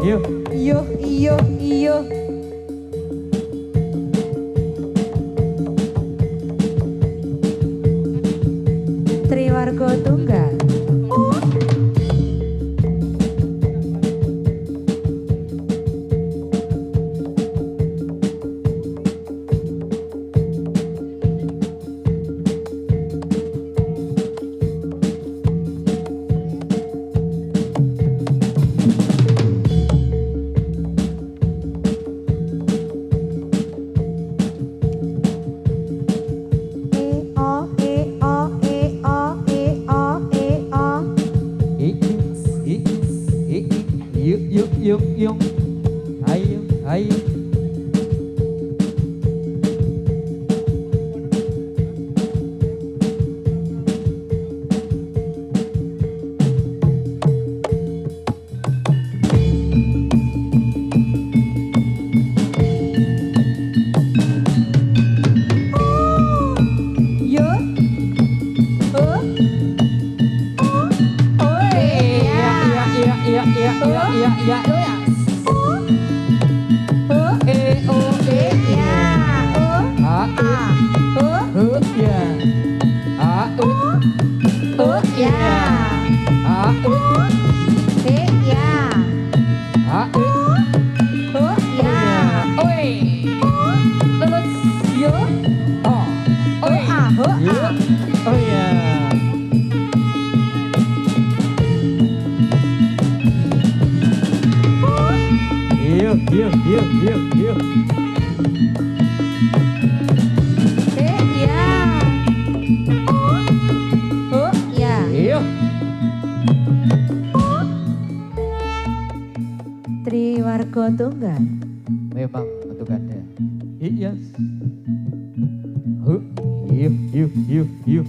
Ya. Yo. Yo. Iyo. Triwarga Tunggal. Yuk. Ayo. Iya. Yuk. Triwarga Tunggal. Memang bentukannya. Iya. Yuk.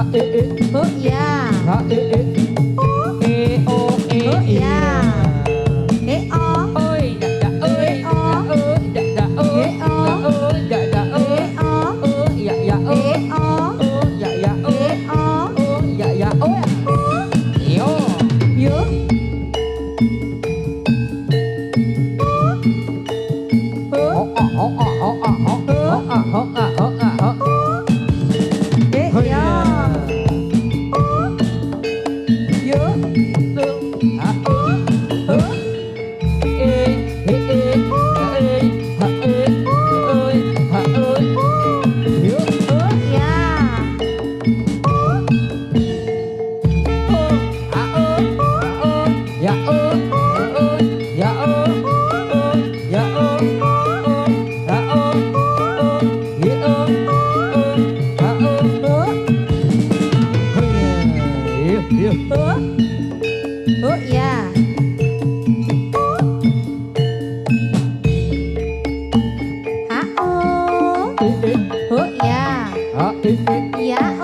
Oh iya. Oh iya. Oh iya. Oh iya. Iya oh. Iya.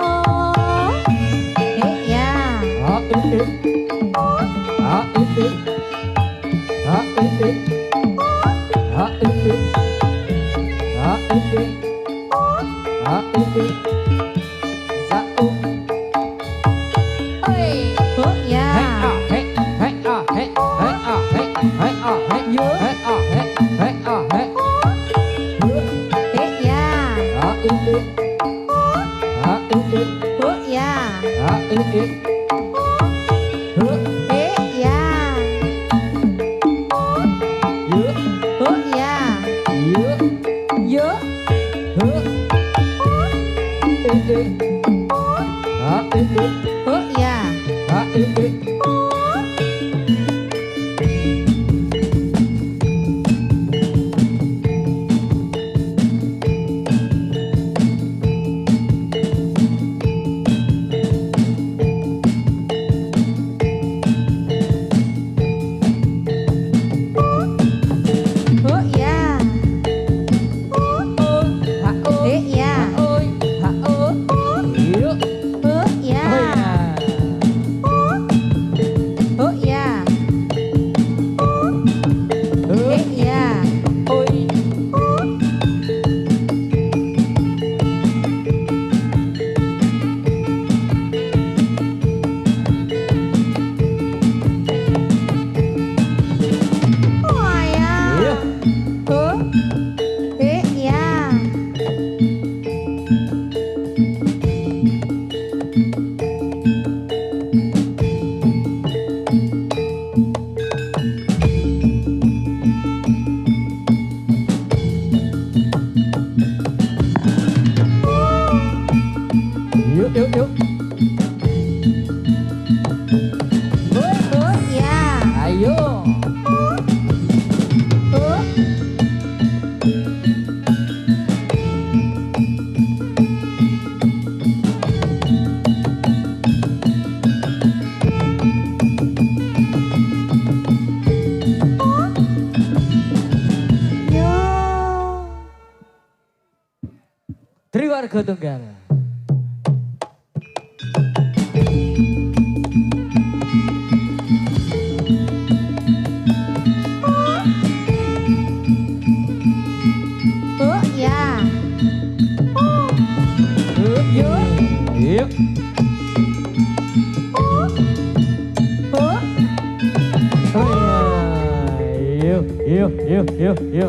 Oh iya. Oh iya. Oh iya. Yo. Oh iya. Oh iya. Iya. Oh iya. Oh iya. Iya. Oh iya. Oh. Iya. Oh iya. Ayo. Oh. Yo. Triwarga Tunggal. Oh iya. Yuk. Oh. Yuk. Yuk. Yuk. Iya. Ayo.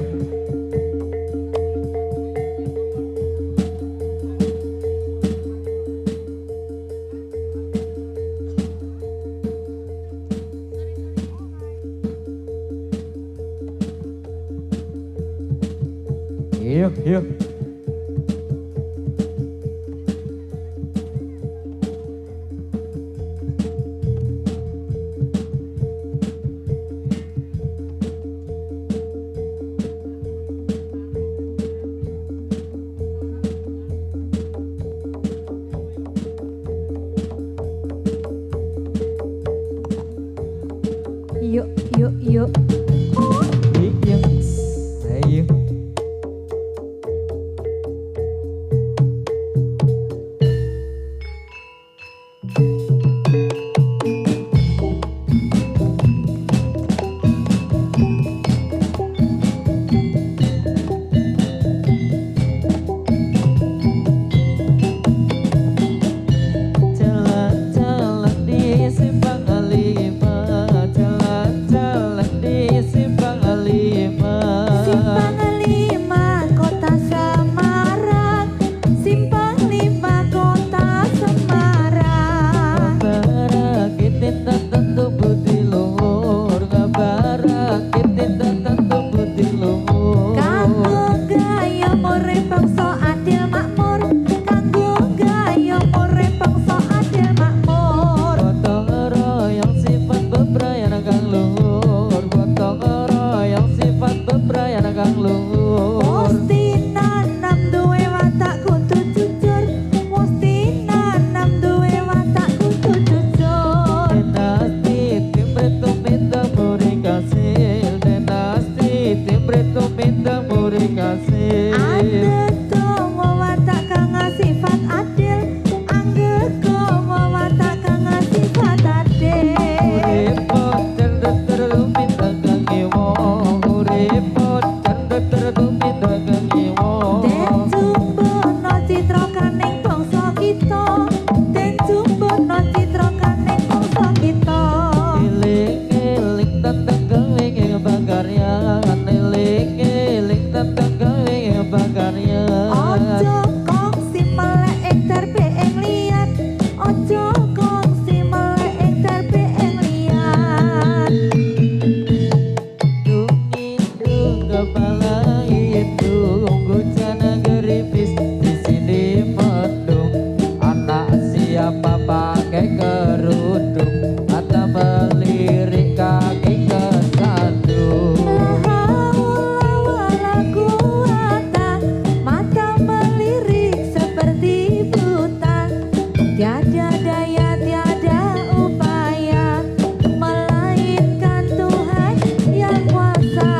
Tiada daya, tiada upaya, melainkan Tuhan yang kuasa.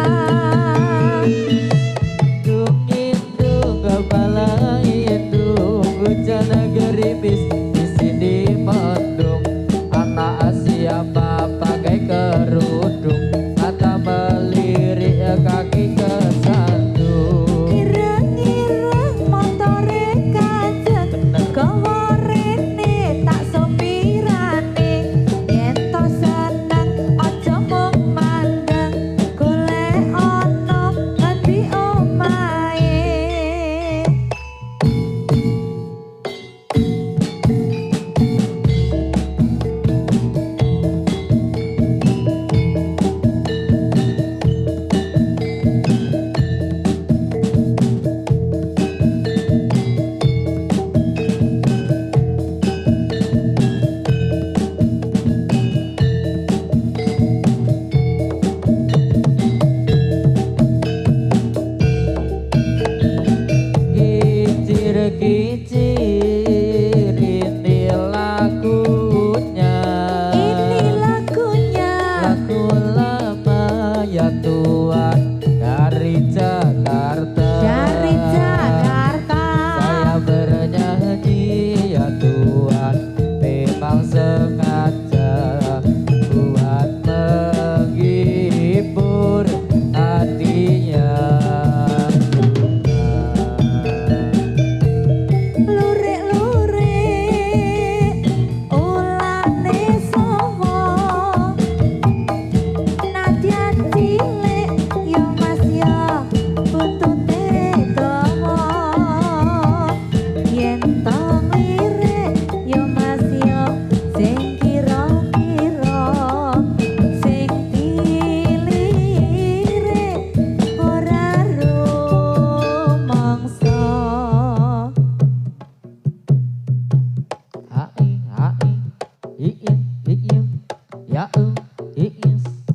Dung indung kepala indung hujan gerimis di sini mendung. Anak siapa pakai kerudung, mata melirik kaki kesandung. Ireng-ireng motore kajeng, gawa rene tak sopirane. Yen to seneng aja mung mandeng, golek ana ngendi omahe. Kicir ini lagunya, Ini lagunya lagu lama ya Tuhan dari Jakarta. dari Jakarta. Saya bernyanyi ya Tuhan memang sengaja buat menghibur hatinya. Lurik-lurik ulane sowo, nadyan cilik yo mas yo buntute dawa. Yen to nglirik yo mas yo sing kira-kira, sing dilirik ora rumangsa. Ya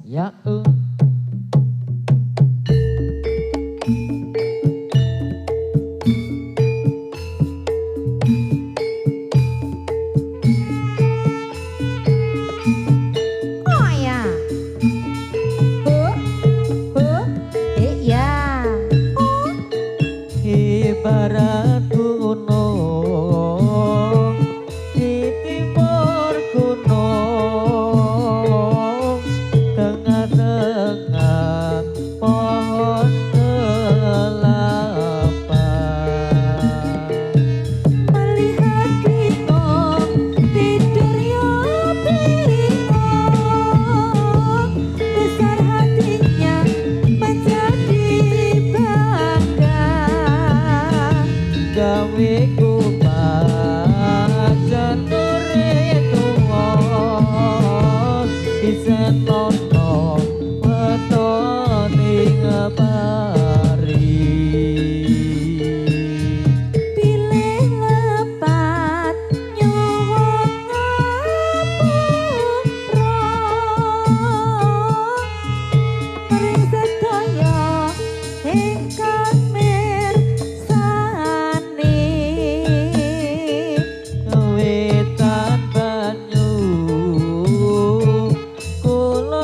ya Oh ya. Iya. ibarat gunung di timur gunung, tengah-tengah pohon kelapa. Melihat bingung, tidur yo bingung. Besar hatinya menjadi bangga. Gawe kupacan tuwa isen nono wetone ngabari. Pilih lepat nyuwun ngapura. Mring sedaya ingkang mirsani. Wetan banyu kula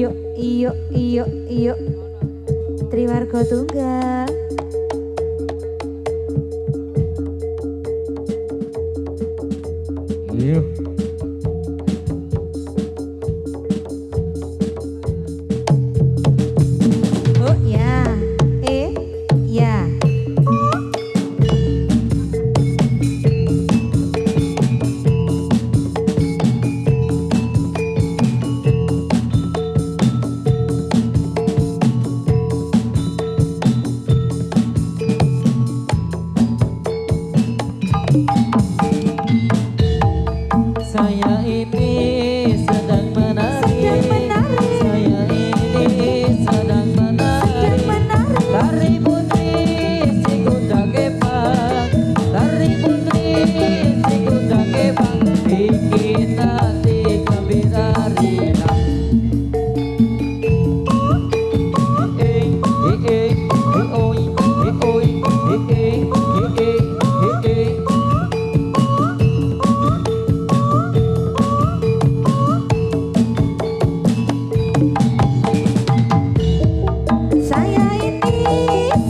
Yuk, iyo, iyo, iyo. Triwarga Tunggal. Iya. Oh ya, ya. Saya ini sedang menari. Sedang menari. Saya ini sedang menari. Sedang menari. Tari putri si kuda kepang. Tari putri si kuda kepang. Bikin hati gembira rina. Saya ini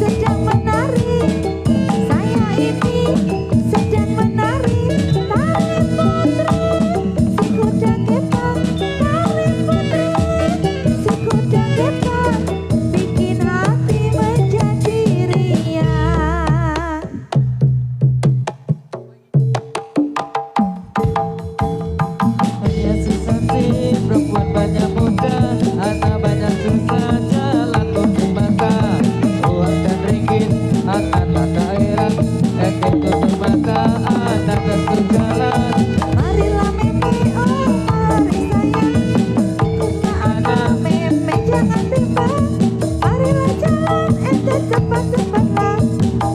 sedang menari. Saya ini sedang menari. Tari putri si kuda kepang. Tari putri si kuda kepang. Bikin hati menjadi riang. Hanya susah sih perempuan banyak muda, anak banyak susah jalan tutup mata. Uang dan ringgit akan mata heran, tutup mata anak ketinggalan. Marilah meme, oh mari sayang. Punya anak meme jangan bimbang. Marilah jalan ente cepat-cepatlah.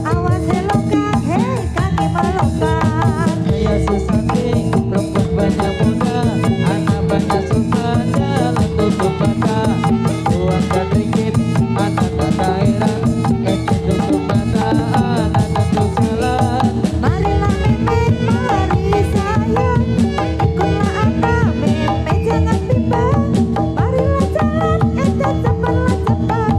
Awas helongkang, hei kaki melompat. Hanya susah sih perempuan banyak muda, anak banyak susah jalan tutup mata. Uang dan ringgit anak mata heran, tutup mata anak ketinggalan. Marilah meme, mari sayang. Ikutlah anak meme jangan bimbang. Marilah jalan ente cepatlah cepat.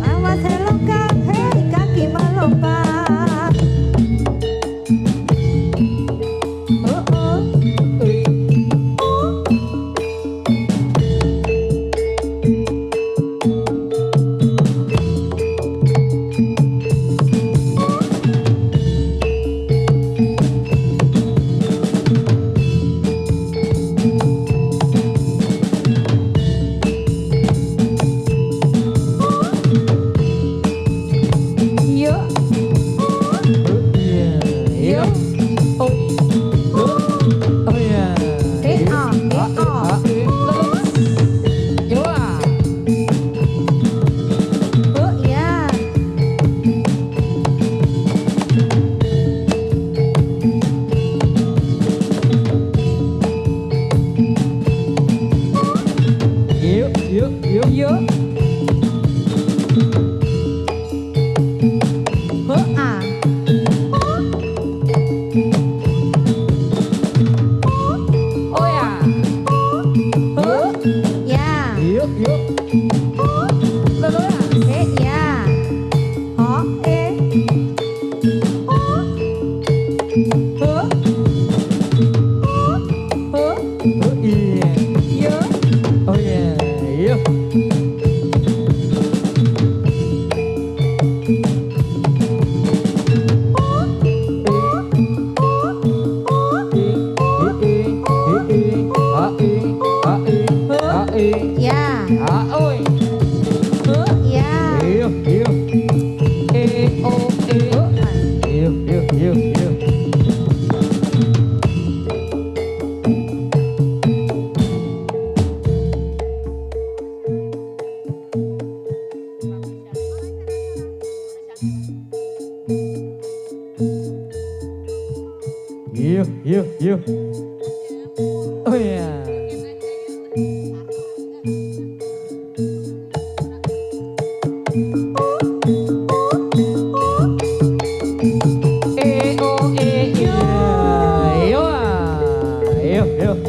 Awas helongkang, hei kaki melompat. Oh oh. Yuk, Yuk. Oh ya. oh ya. Yuk, yuk, yuk, yuk. Oh ah. Oh ya. Oh ya. Yuk, yuk. Lalu ya. Ya. Oh Oh. Oh. Oh. Oh iya. Yuk. Oh ya. Yuk. Ya. Oh ya. Yuk, yuk. Oh ah. Yuk, yuk, yuk, yuk. Yuk, yuk, yuk. Oh ya. Yuk, yuk.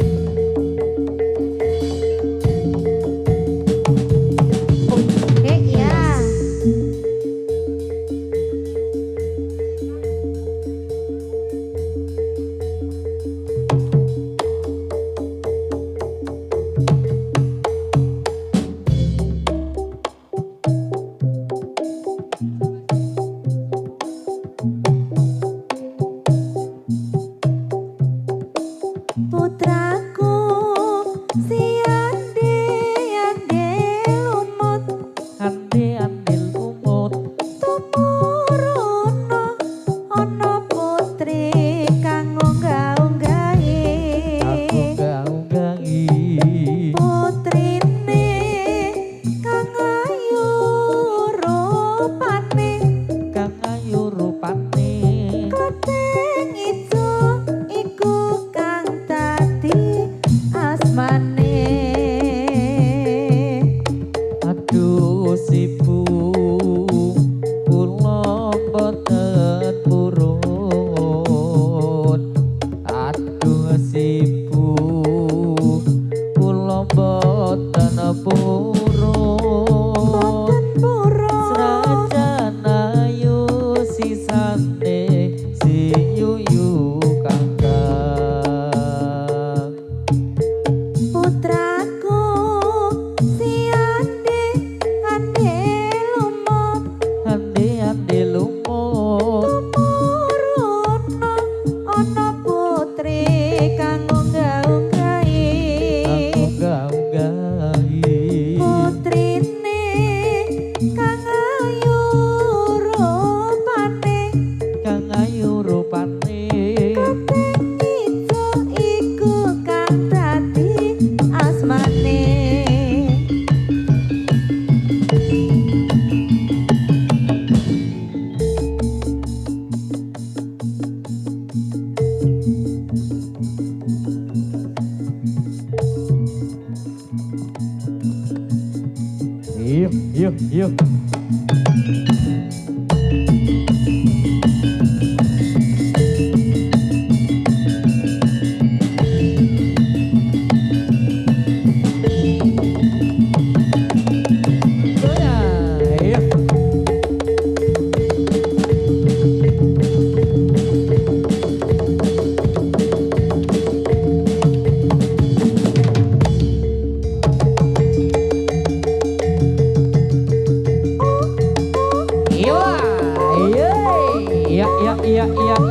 Yuk, yuk, yuk.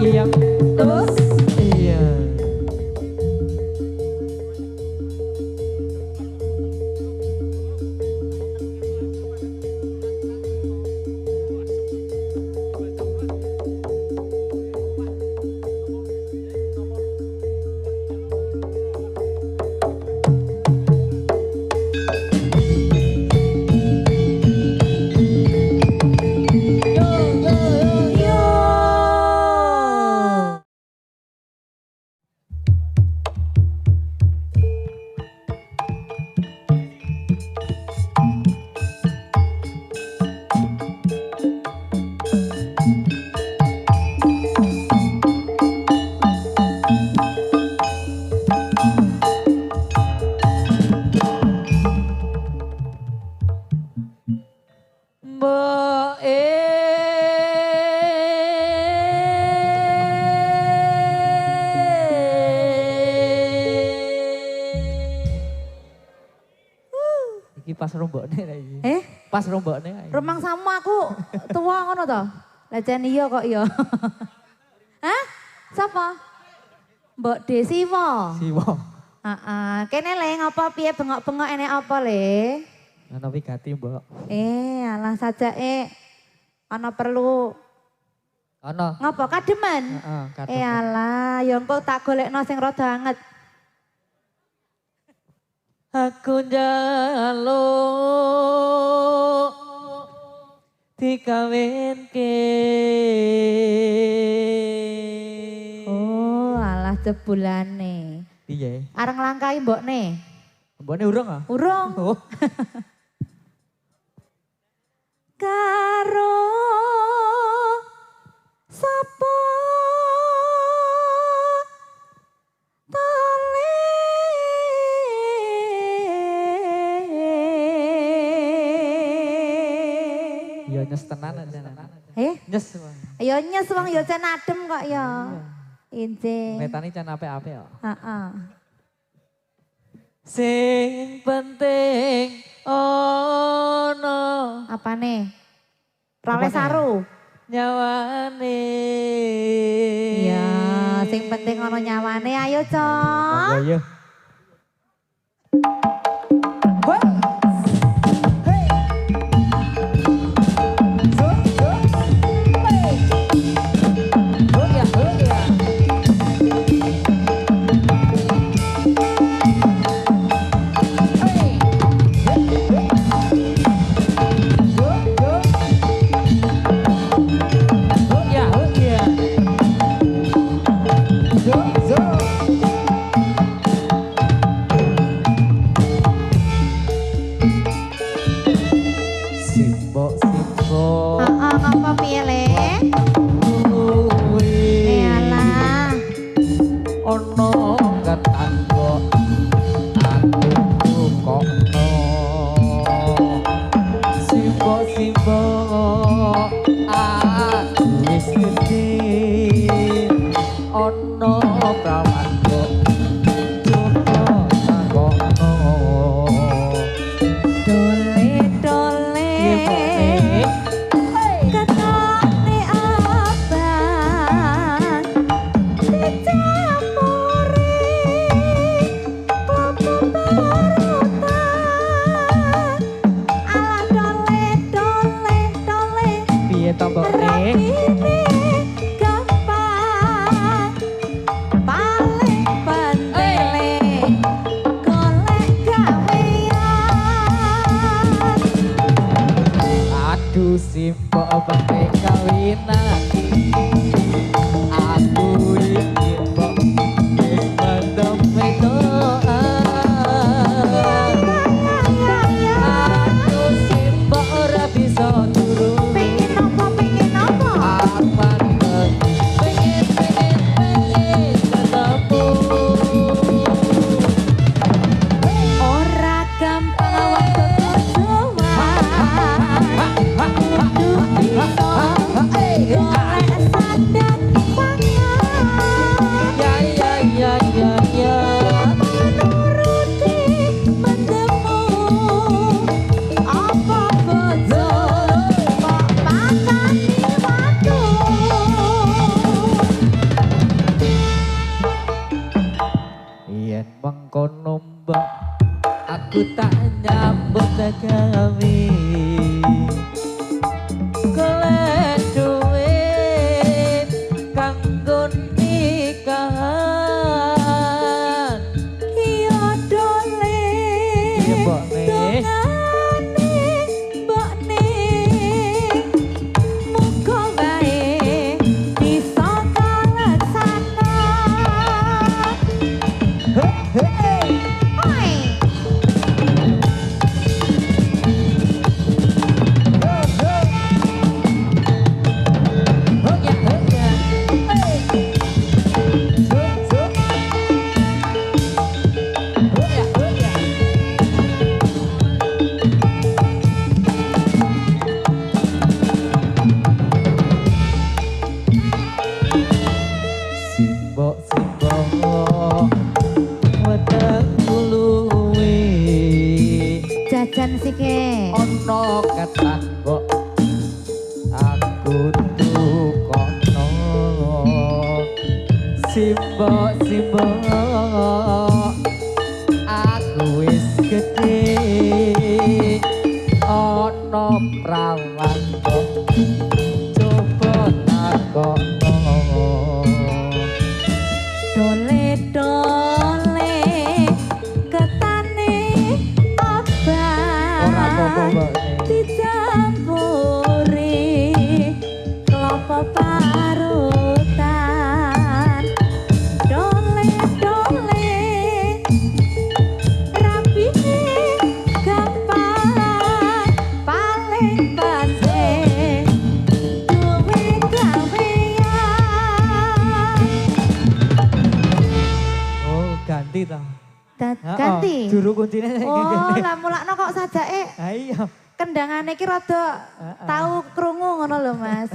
Iya. Terus. Iya. Mbak iki pas rombokne lagi. Pas rombokne. Remang sama aku tua ngono to. Lecen iya kok iya. Hah? Sapa? Mbok Desiwa. Siwo. Heeh, kene le ngapa piye bengok-bengok enek apa le? Ana wigati, Mbak. Alah saja ana perlu Ana. ngapa kademen? Heeh, kademen. Alah, ya engko tak golekno sing rada anget. Aku njaluk dikawinke. Oh, alah jebulane. Piye? Areng langkai mbokne. Mbokne urung ah? Urung. Oh. Karo sapa tale Ya nyes tenan aja. Nyes. Ya nyes wong ya jan adem kok ya. Injih. Metani can apik-apik kok. Heeh. Sing penting ono Apane? Prale Apane? saru. nyawane. Iya, sing penting ono nyawane. Ayo, Cok. Monggo ya. Ngapa piye le? Alah. Ono ketanggo aku kokno simbo aku wis gedhe ono prawanku coba takokno Dole. Ketone abang dicampuri klopo barutan. Alah dole. piye to mbok Rapine gampang, paling penting golek gawean. aduh simpo pake kawinan aku iki mbok wis mendem doa aduh simpo aku tak nyambut gawe golek duit kanggo nikahan Iya dole ya mbok nih dongane mbokne muga wae bisa kalaksana Oi. Simbok wedang luwe Jajan sike. ono ketan kok aku tukono simbok aku wis gede ono prawan kok coba takono Dole dole ketane abang. ora apa-apa Dicampuri kelapa parutan. Dole dole rapine gampang paling pase duwe gawean. oh ganti ta Ganti. juru kuncine Oh, lah mulakno kok sajake ayo kendangane iki rada tau krungu ngono lho, Mas.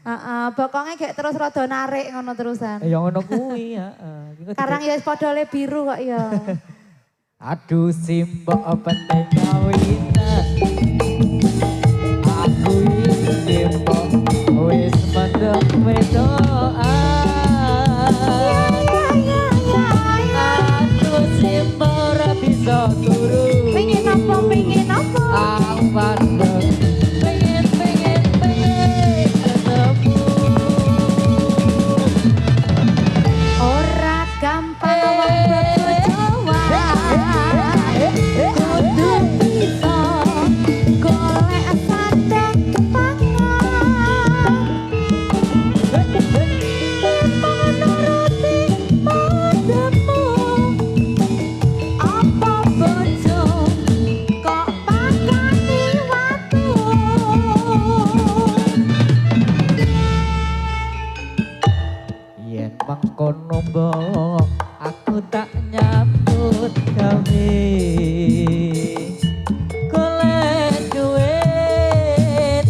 Heeh, bokonge gek terus rada narik ngono terusan. ya ngono kuwi heeh Karang ya wis padha le biru kok ya. aduh simbok penting kawinan aku iki simbok wis mendem wedoan aduh simbok ora bisa turu Pengen apa? Pengen apa? awan pengen ketemu Ora gampang wong bebojoan. Kudu bisa golek sandang pangan. Menuruti modemu. Apa bojo kok pakani watu. yen mangkono mbok aku tak nyambut gawe golek duit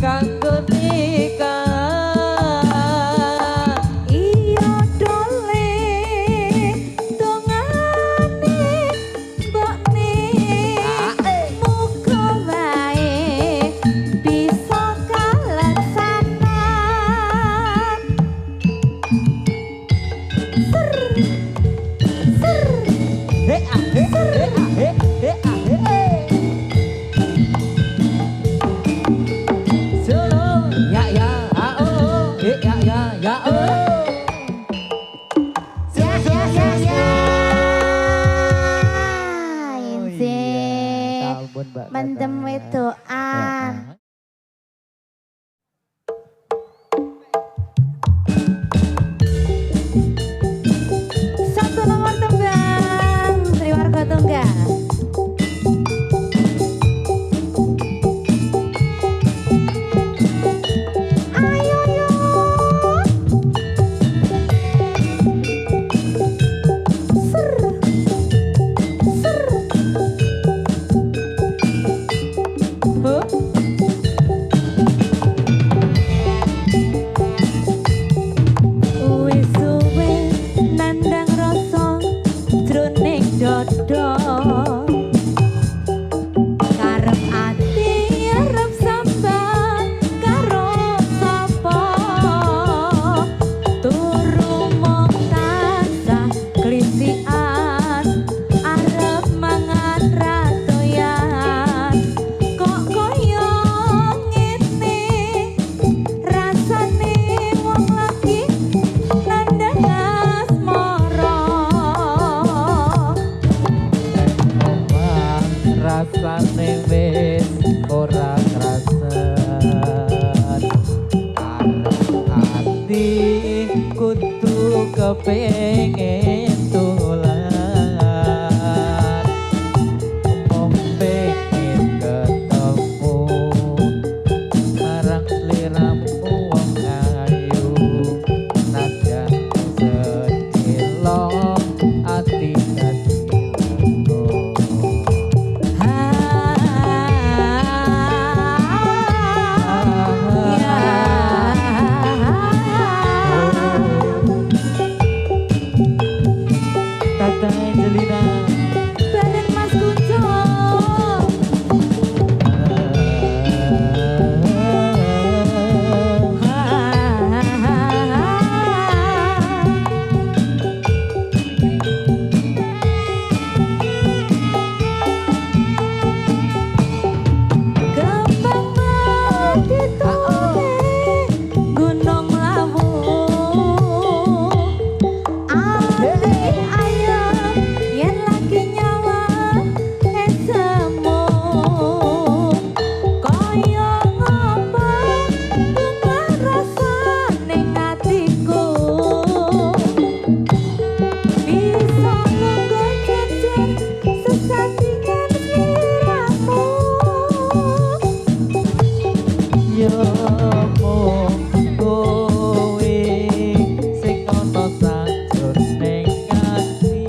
kanggo nikah Iya dole dongane mbokne muga wae bisa kalaksanan ser Solo ya ya oh ya ya oh ya ya ya ya Oh, Inse iya. Sampun, Mbak mendem Tata. wedoan. Satu nomor tembang Triwarga Tunggal. Ayo yo. Ser. Ser. Huh? kepengin tulan mung pengen ketemu marang sliramu wong ayu najan sedilo ati dadi lego Tata Angelina Badan Mas Kunco. Kembang mati tole Gunung Lawu Ati ayam yen lagi nyawa esemu Kaya ngapa bunga rasa ning atiku Bisa nganggo jejer sesandingan sliramu yo mung kowe sing ana sajroning ati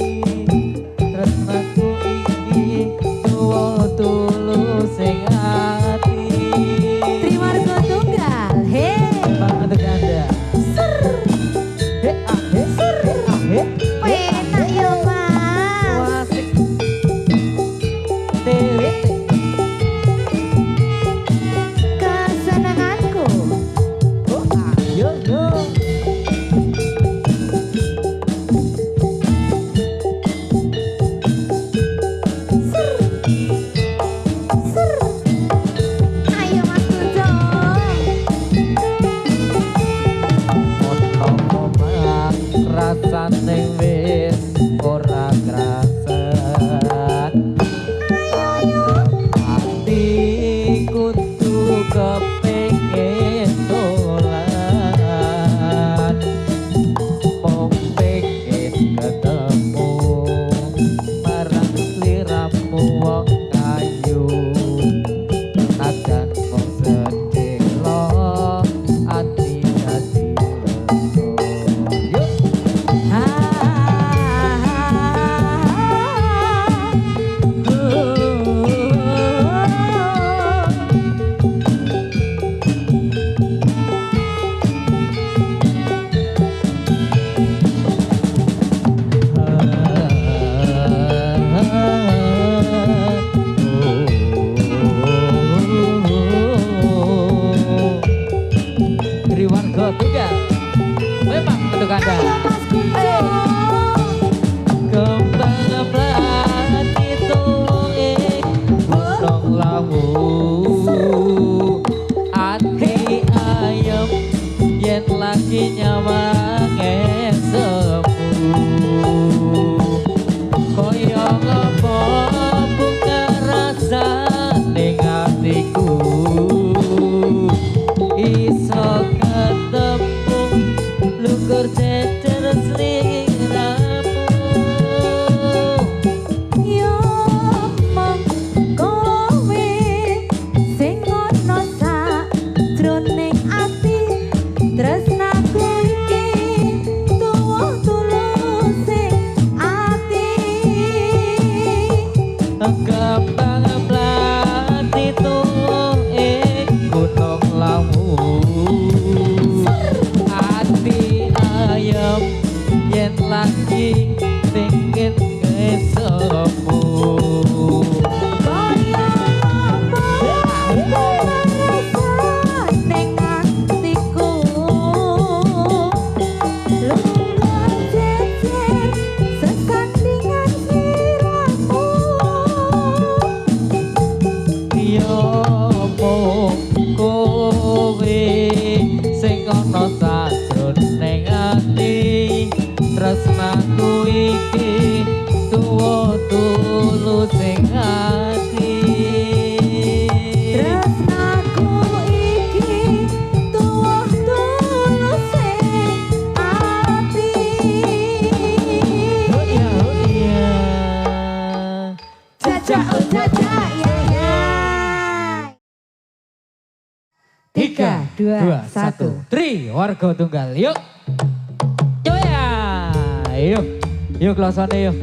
tresnaku iki tuwa tulus sing ati Trimargo Tunggal he banget ganda he ah he he ah he penak yo Mas wasik dewe kesenenganku oh ayo yo ayo Mas Kunco ono omah rasane wis ora krasan ati kudu kepengin dolan mung pengen ketemu marang sliramu wong ayu najan kok sedelo ati dadi lego yuk Triwarga Tunggal memang untuk anda Mas Kunco kembang melati tuing gunung lawu ati ayam yen lagi nyawa ngesemu koyo ngapa bunga rasa ning atiku iso ketemu lukur cecer sliramu yo mong kowe sing ana sajroning ati tresnaku iki 3, 2, 1. Tri warga tunggal. Yuk. Coya. Yuk. Yuk kelosone yuk.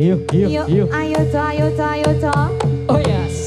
Yuk, yuk, yuk. Ayo, co. Oh yes.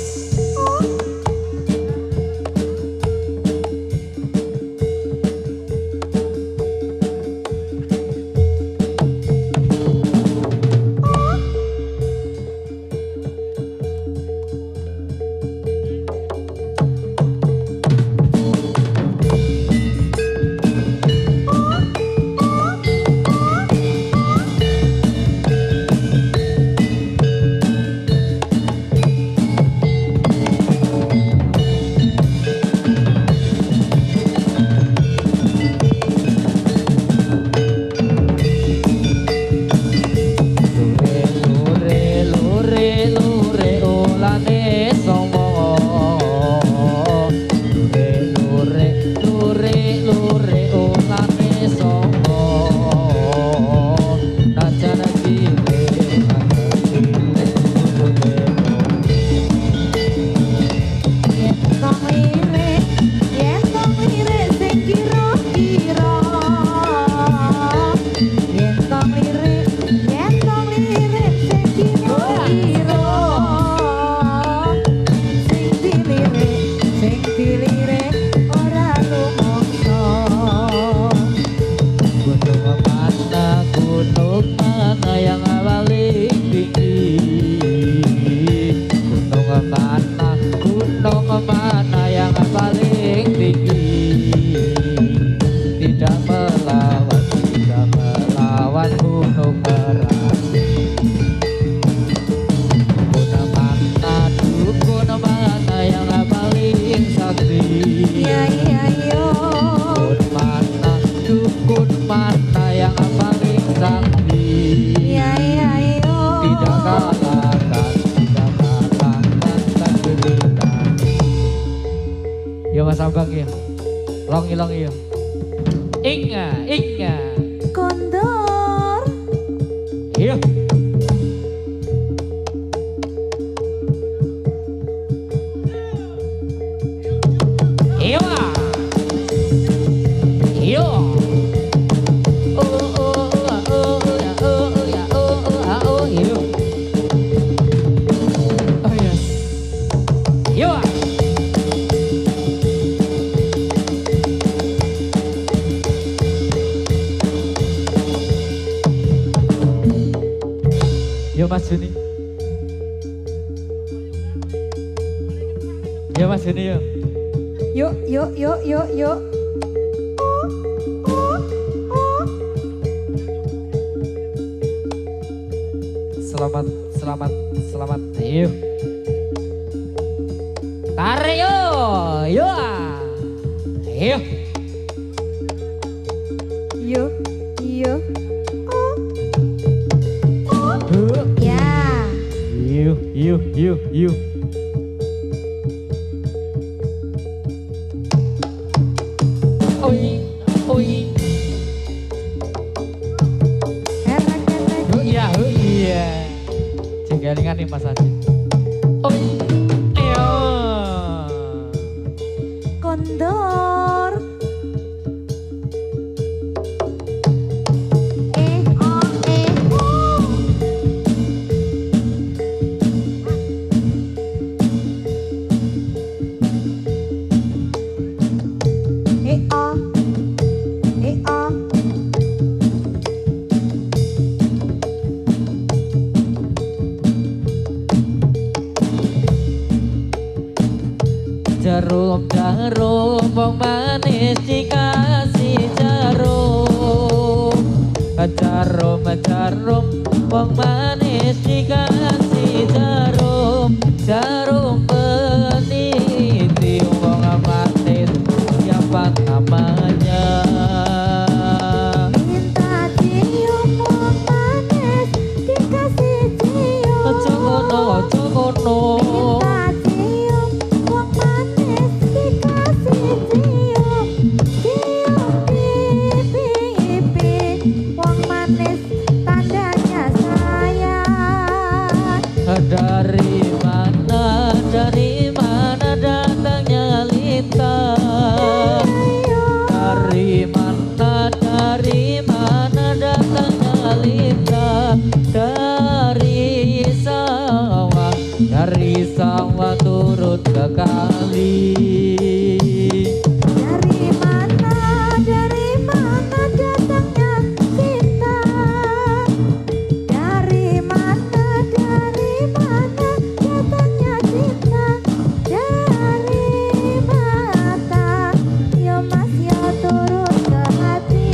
Longi-longi ya. Inga. Kondor. Iya. Iya. Iya. Yo Mas Juni. Yo Mas Juni yo. Yuk. Selamat. Yuk. Tarik yo. Yo. Yuk. Ya. Yuk. Oi. Iya. Jenggelingan nih Mas Haji. Oi. Ayo. Kondor. Jarum wong manis dikasih jarum wong manis dikasih jarum peniti wong manis siapa namanya Minta cium wong manis dikasih cium. ojo ngono Minta cium wong manis dikasih cium. Cium pipi wong manis tandanya sayang. Dari mana datangnya lintang? Dari mana datangnya lintang? Dari sawah turut ke kali. Dari mana datangnya cinta? Dari mana datangnya cinta? Dari mata, yo mas yo turut ke hati.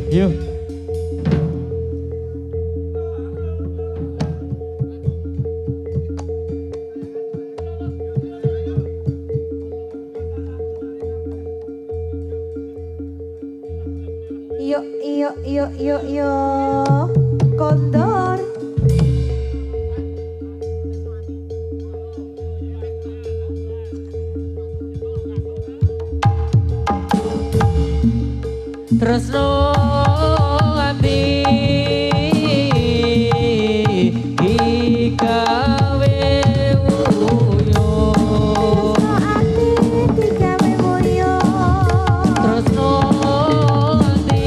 Yuk. Yuk, Kondor. Tresno ati gawe uyo. Tresno ati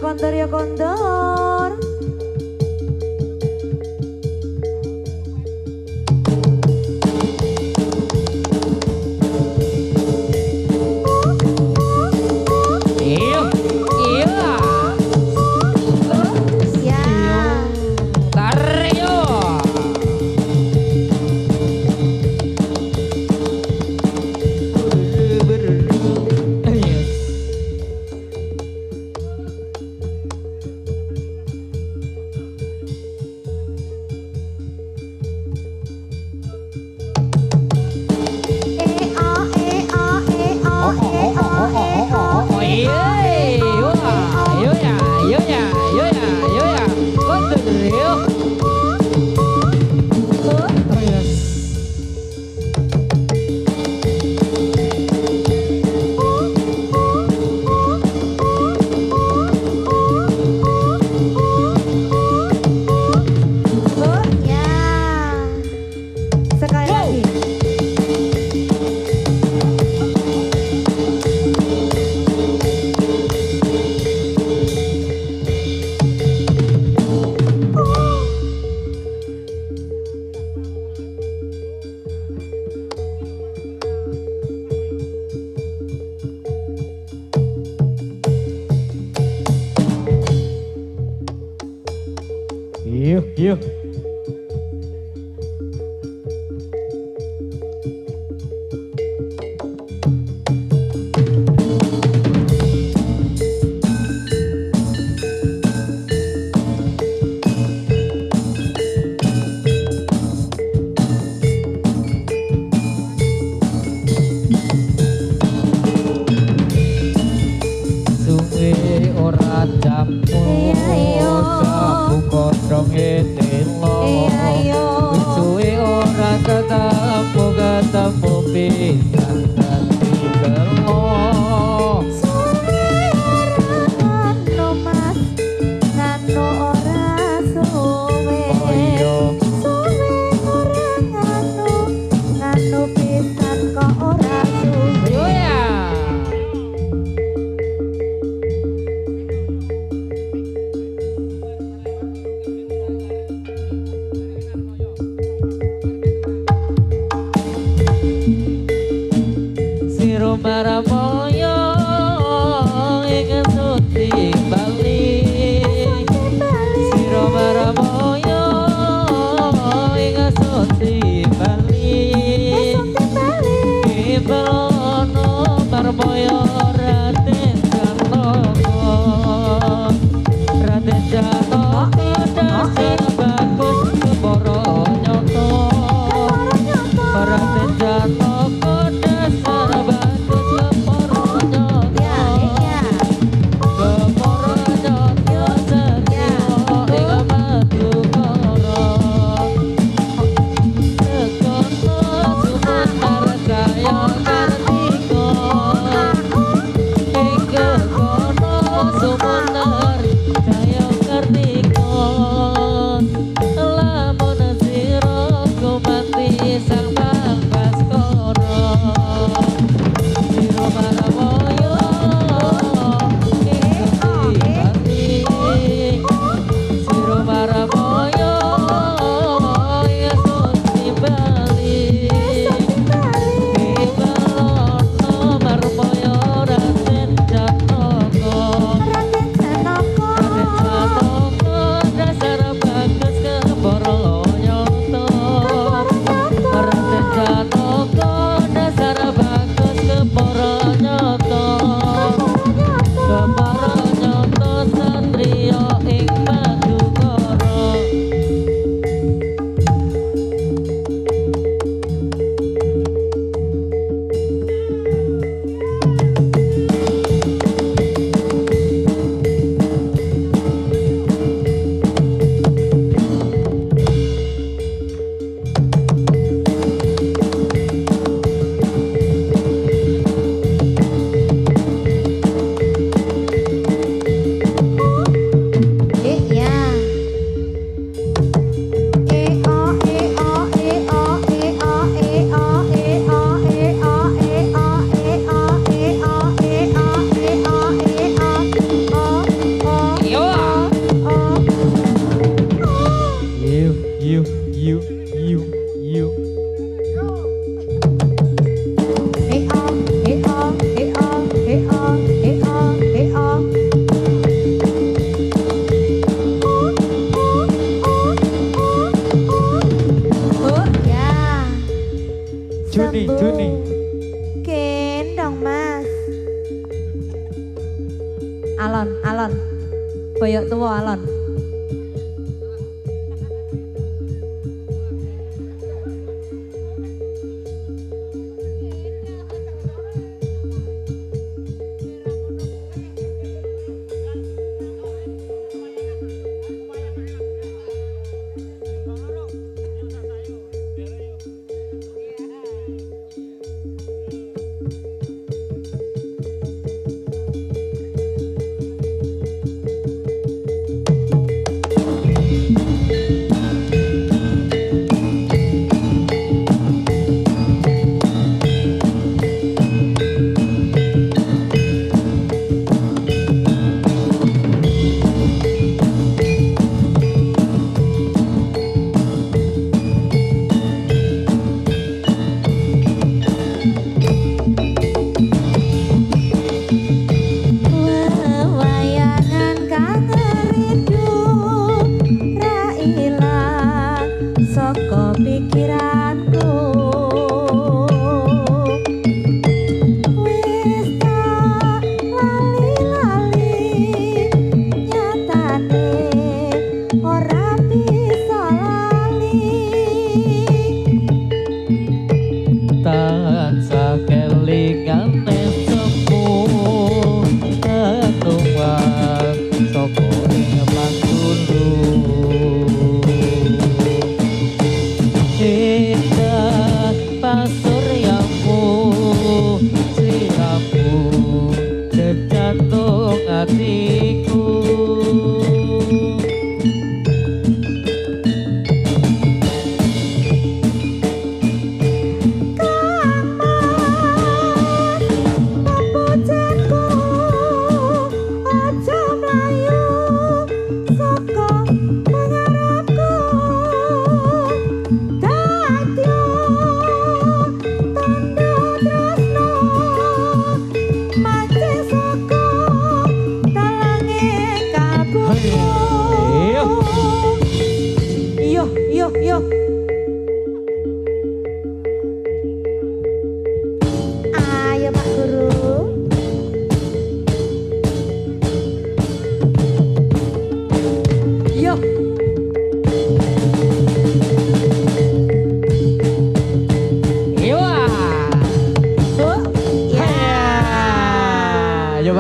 Kondor ya kondor. Yuk. Alon, alon. Boyok tua alon.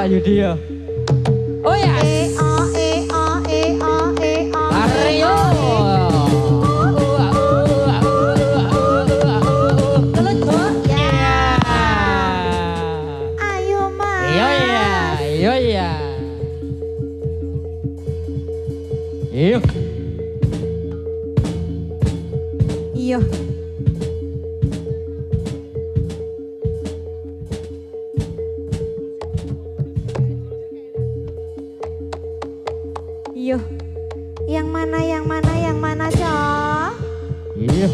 Pak Yudi ya. Oh ya. Aryo. Ayo Mas. Iya ya, iya ya. Iya. Iya. Iya. Yang mana, yang mana, yang mana, Cok? Iya.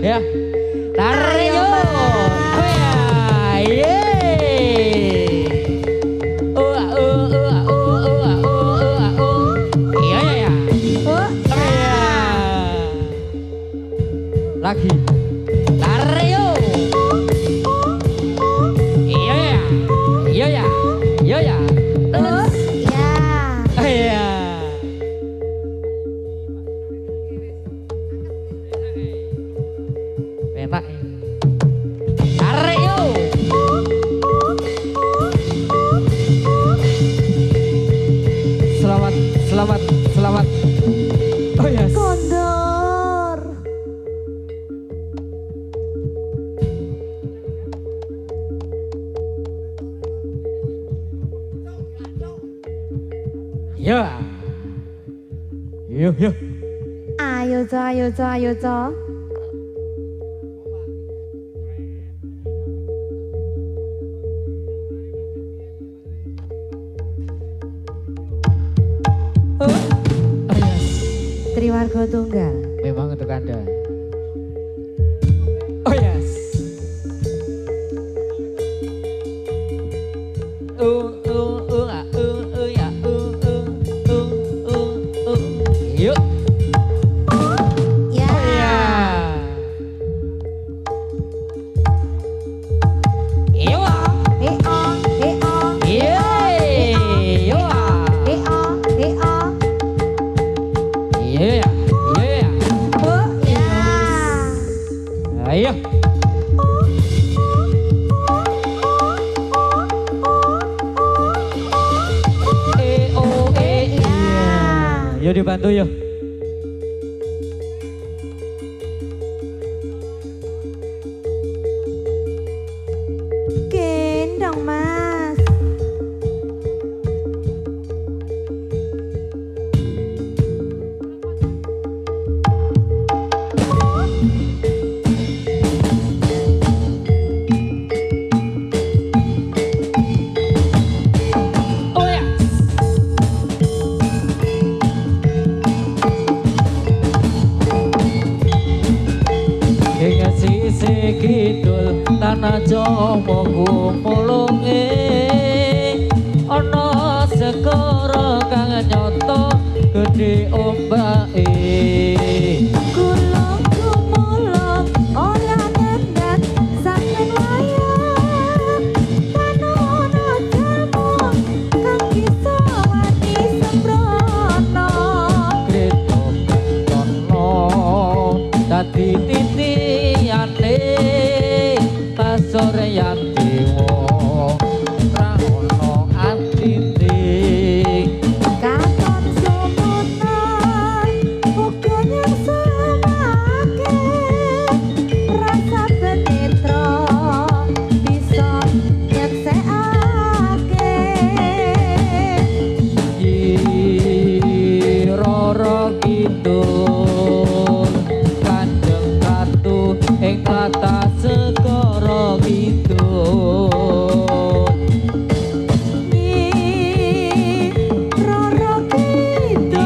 Ya. Tarik yo. Ya. Yuk, yuk. Ayo, co, ayo, co, ayo, co. Oh, yes. Triwarga Tunggal. Memang untuk Anda. Oh yes. Ya, Yuk. Ya. Oh ya. Yuk. Heo, heo, Yuk. heo, heo. Yeah. Yeah. Oh, ya. Ayo. Yuk dibantu yuk. Gendong, Mas. Oh ya. Ing sisih kidul tanah Jawa kumulunge ana segara kang nyoto gedhe ombake. Kulong kumulong ora ngendhet saken wayang panono jalmu kang bisa mati sembrono. Krito tono dadi titiyane pasoreyan dewa ra ono atine. Katon sumunan uga nyemake rasa penetra bisa nyeksekake. Roro kidul Kanjeng Ratu ing tata segara kidul. Roro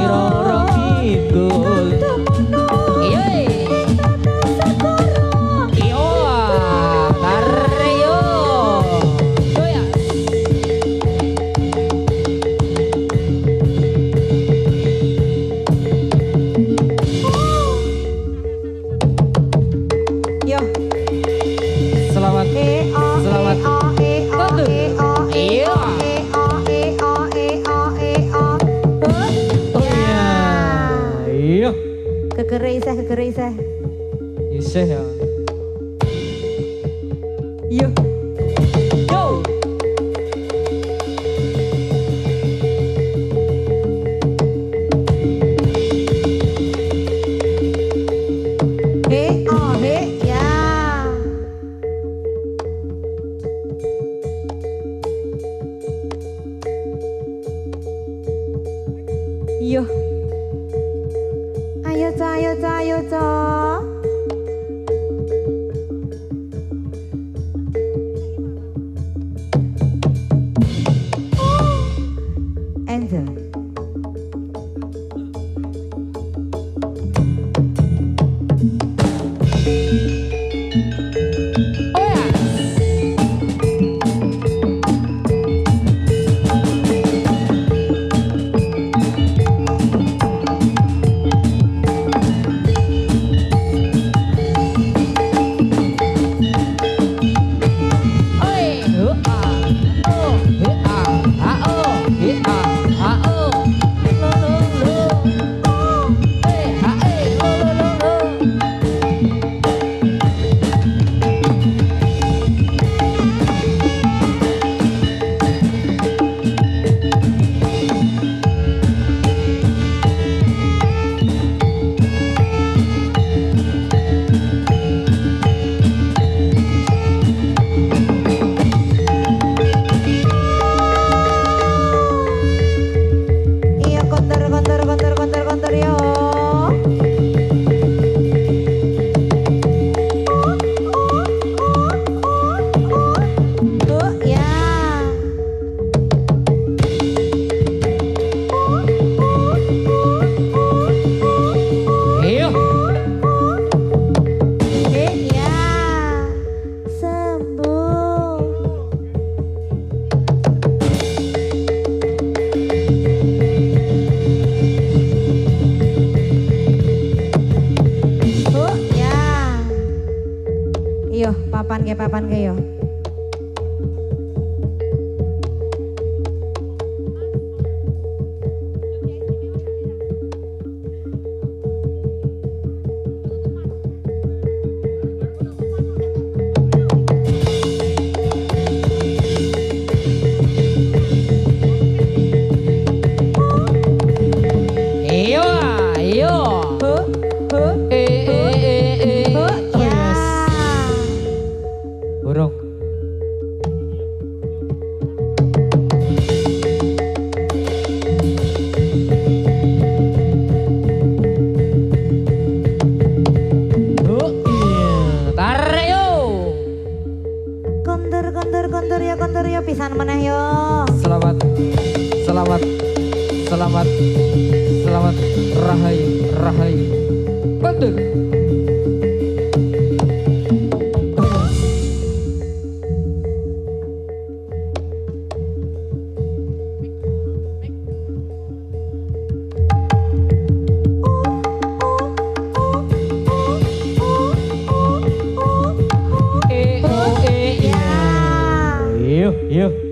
Roro kidul Iyo karyo Goya. Yo, Selamat Selamat Tentu. Iya. Oh iya. Iya. Kegere iseh. Isih ya. Yo. Yo. Ya. Yo. Ayo, co. Angel. Oh ya. Burung. Oh iya, tarik yo. Kondur ya pisan meneh yo. Selamat, selamat, selamat, selamat, rahayu, rahayu. Kondur. Yuk, yuk.